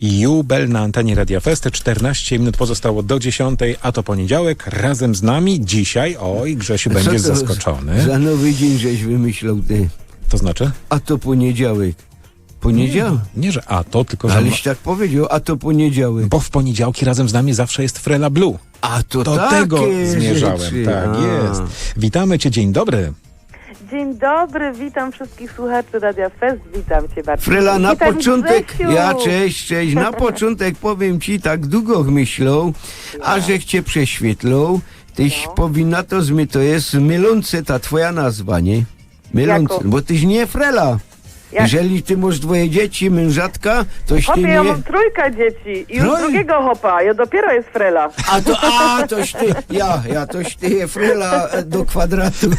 Jubel na antenie Radia Fest. 14 minut pozostało do 10, a to poniedziałek. Razem z nami dzisiaj, Grzesiu będzie zaskoczony. Za nowy dzień żeś wymyślał ty. To znaczy? A to poniedziałek. Poniedziałek? Nie, że a to, tylko że... Aleś tak powiedział, a to poniedziałek. Bo w poniedziałki razem z nami zawsze jest Frela Blue. A to Do takie tego zmierzałem. rzeczy. Tak jest. Witamy cię, dzień dobry. Dzień dobry, witam wszystkich słuchaczy Radia Fest, witam cię bardzo. Frela, na Witam, początek, Grzesiu. cześć, na początek powiem ci, tak długo myślą, a żech cię prześwietlą, tyś powinna to to jest mylące ta twoja nazwa, nie? Mylące, Jako? bo tyś nie Frela. Jak? Jeżeli ty masz dwoje dzieci, mężatka, toś ty Hopie, nie... ja mam trójkę dzieci i już drugiego hopa, ja dopiero jest Frela. Toś ty, toś ty Frela do kwadratu.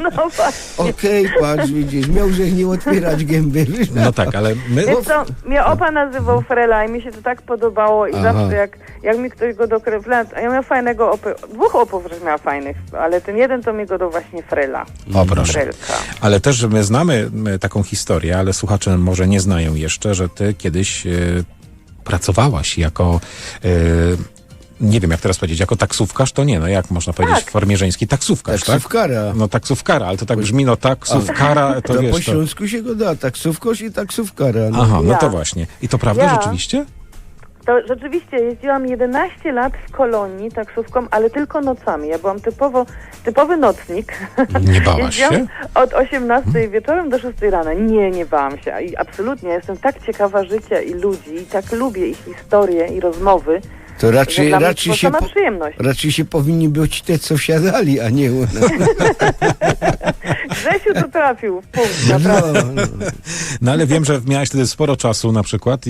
No właśnie. Okej, patrz, widzisz, miałżech nie otwierać gęby. No tak, ale my... Wiesz co, mnie opa nazywał Frela i mi się to tak podobało i zawsze jak mi ktoś go dokreślił, a ja miałem fajnego opy, dwóch opów też miała fajnych, ale ten jeden to mi go do właśnie Frela. O proszę. Frelka. Ale też my znamy taką historię, ale słuchacze może nie znają jeszcze, że ty kiedyś pracowałaś jako... nie wiem, jak teraz powiedzieć, jako taksówkarz, to nie, no jak można powiedzieć w formie żeńskiej, taksówkarz, Taksówkara. tak? No taksówkara, ale to tak brzmi, no taksówkara, to To wiesz, po to... śląsku się go da, taksówkarz i taksówkara. No. Aha, no Ja. to właśnie. I to prawda Ja. rzeczywiście? To rzeczywiście jeździłam 11 lat w Kolonii taksówką, ale tylko nocami. Ja byłam typowy nocnik. Nie bałaś się? Jeździłam od 18 wieczorem do 6 rana. Nie bałam się. I absolutnie, jestem tak ciekawa życia i ludzi, i tak lubię ich historie i rozmowy, To że dla mnie to sama po, przyjemność. raczej się powinni być te, co wsiadali, a nie ona. Grzesiu to trafił w punkt, No, naprawdę. No ale wiem, że miałaś wtedy sporo czasu na przykład,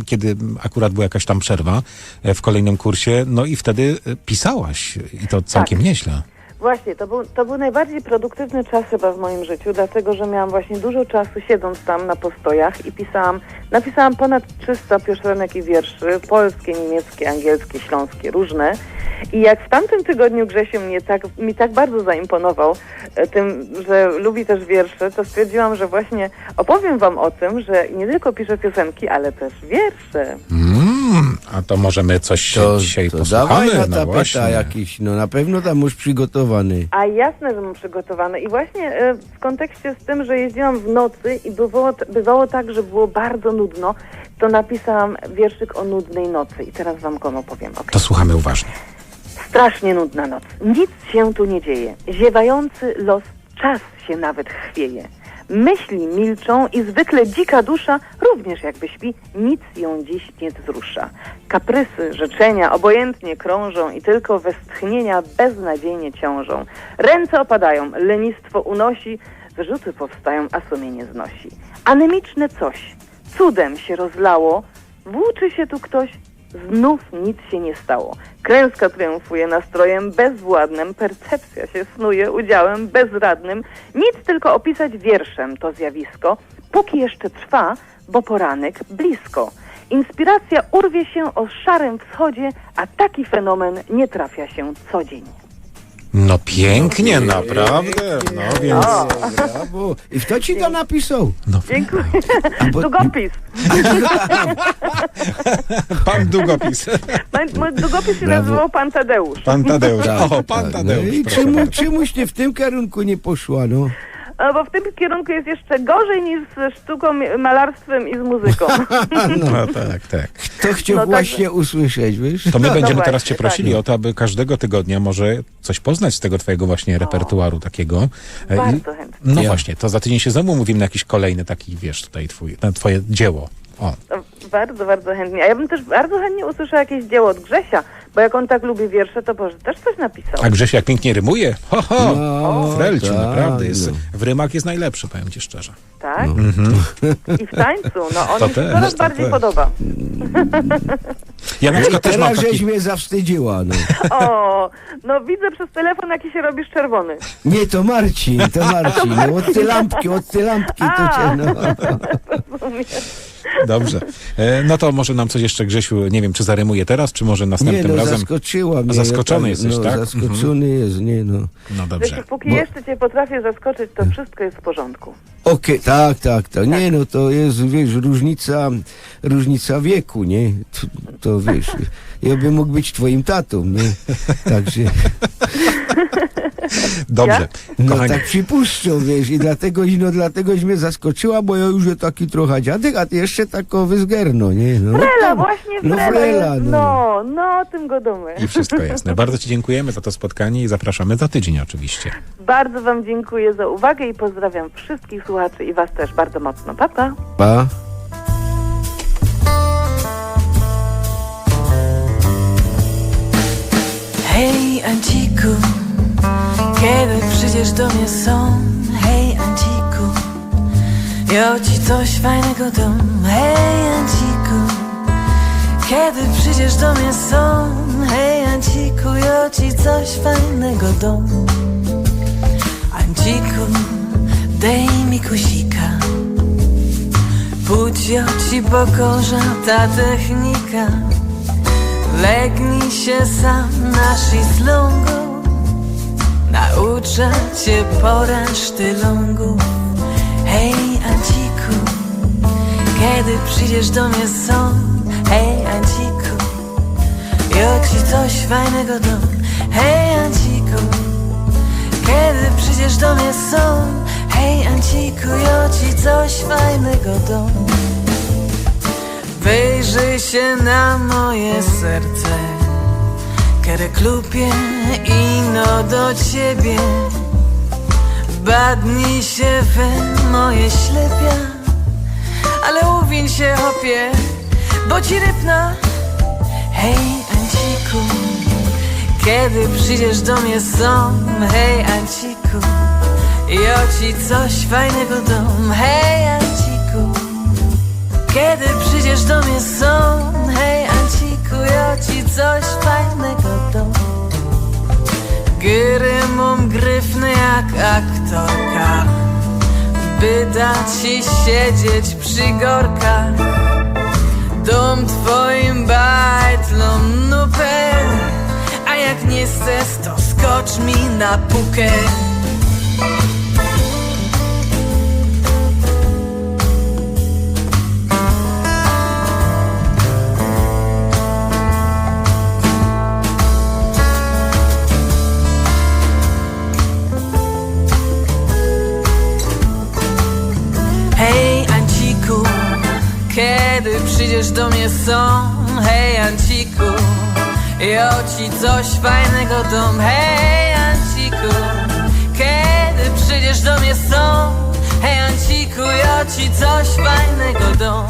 kiedy akurat była jakaś tam przerwa w kolejnym kursie, no i wtedy pisałaś i to całkiem nieźle. Właśnie, to był najbardziej produktywny czas chyba w moim życiu, dlatego że miałam właśnie dużo czasu siedząc tam na postojach i napisałam ponad 300 piosenek i wierszy, polskie, niemieckie, angielskie, śląskie, różne. I jak w tamtym tygodniu Grzesiu mi tak bardzo zaimponował tym, że lubi też wiersze, to stwierdziłam, że właśnie opowiem wam o tym, że nie tylko piszę piosenki, ale też wiersze. A to możemy coś dzisiaj to posłuchamy? dawaj na No tapeta właśnie. jakiś, no na pewno tam już przygotowany. A jasne, że mam przygotowane. I właśnie w kontekście z tym, że jeździłam w nocy i bywało tak, że było bardzo nudno, to napisałam wierszyk o nudnej nocy. I teraz wam go opowiem. Okay? To słuchamy uważnie. Strasznie nudna noc. Nic się tu nie dzieje. Ziewający los, czas się nawet chwieje. Myśli milczą i zwykle dzika dusza, również jakby śpi, nic ją dziś nie wzrusza. Kaprysy, życzenia obojętnie krążą i tylko westchnienia beznadziejnie ciążą. Ręce opadają, lenistwo unosi, wyrzuty powstają, a sumienie znosi. Anemiczne coś cudem się rozlało, włóczy się tu ktoś, znów nic się nie stało. Klęska triumfuje nastrojem bezwładnym, percepcja się snuje udziałem bezradnym. Nic tylko opisać wierszem to zjawisko, póki jeszcze trwa, bo poranek blisko. Inspiracja urwie się o szarym wschodzie, a taki fenomen nie trafia się co dzień. No pięknie, naprawdę. No więc... Brawo. I kto ci to napisał? No, Dziękuję. bo- Długopis. pan długopis. Mój długopis się Brawo. nazywał Pan Tadeusz. Pan Tadeusz. Tak, O, pan tak. Tadeusz. No i proszę bardzo. czemuś nie w tym kierunku nie poszła, no. Bo w tym kierunku jest jeszcze gorzej niż ze sztuką, malarstwem i z muzyką. No tak. To chciał No tak. właśnie usłyszeć, wiesz? To my No będziemy właśnie, teraz cię prosili tak. o to, aby każdego tygodnia może coś poznać z tego twojego właśnie repertuaru takiego. Bardzo chętnie. No Ja. właśnie, to za tydzień się znowu mówimy na jakiś kolejny taki, wiesz, tutaj na twoje dzieło. O, Bardzo, bardzo chętnie. A ja bym też bardzo chętnie usłyszała jakieś dzieło od Grzesia, bo jak on tak lubi wiersze, to może też coś napisał. a Grzesiu jak pięknie rymuje. Ho, ho. No, Frelciu, tak, naprawdę. Jest, no. w rymach jest najlepszy, powiem ci szczerze. Tak? I w tańcu. No on To mi się też, coraz to bardziej też. podoba. Ja na I przykład też mam teraz taki... żeś mnie zawstydziła, no. O, no widzę przez telefon, jaki się robisz czerwony. Nie, to Marcin, no, od tej lampki to cię, no. Rozumiem. Dobrze. No to może nam coś jeszcze, Grzesiu, nie wiem, czy zarymuje teraz, czy może następnym razem. zaskoczyła mnie. Zaskoczony jesteś, tak? Zaskoczony jest, nie no. No dobrze. Grzesiu, póki jeszcze cię potrafię zaskoczyć, to wszystko jest w porządku. Okej, tak. Nie no, to jest, wiesz, różnica wieku, nie? To wiesz, ja bym mógł być twoim tatą, nie? Także, Dobrze. no Kochani, tak przypuszczą, wiesz, i dlategoś mnie zaskoczyła, bo ja już taki trochę dziadek, a ty jeszcze tako wyzgerno, nie? No, Frela, właśnie no, Frela. Frela, jest. no. No, tym go dumy. i wszystko jasne. Bardzo ci dziękujemy za to spotkanie i zapraszamy za tydzień oczywiście. Bardzo wam dziękuję za uwagę i pozdrawiam wszystkich słuchaczy i was też bardzo mocno. Pa, pa. Pa. Hej Anciku, kiedy przyjdziesz do mnie są? Hej Anciku, ja ci coś fajnego dam. Hej Anciku, kiedy przyjdziesz do mnie są? Hej Anciku, ja ci coś fajnego dam. Anciku, daj mi kusika, pójdź, ja ci pokorza ta technika. Legnij się sam na szezlongu, nauczę cię pora sztylongów. Hej Anciku, kiedy przyjdziesz do mnie są? Hej Anciku, ja ci coś fajnego dam. Hej Anciku, kiedy przyjdziesz do mnie są? Hej Anciku, ja ci coś fajnego dam. Wyjrzyj się na moje serce, kiedy klupie ino do ciebie. Badnij się we moje ślepia, ale uwiń się hopie, bo ci rypna. Hej Anciku, kiedy przyjdziesz do mnie są? Hej Anciku, ja ci coś fajnego dam. Hej Anciku, kiedy przyjdziesz do mnie są? Hej Anciku, ja ci coś fajnego dam. Gry mam gryfny jak aktorka, by dać ci siedzieć przy gorkach. Dom twoim bajtlom nupę, a jak nie chcesz, to skocz mi na pukę. Hej Anciku, kiedy przyjdziesz do mnie są? Hej Anciku, ja ci coś fajnego dam. Hej Anciku, kiedy przyjdziesz do mnie są? Hej Anciku, ja ci coś fajnego dam.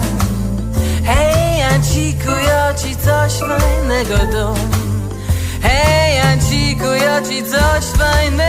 Hej Anciku, ja ci coś fajnego dam. Hej Anciku, ja ci coś fajnego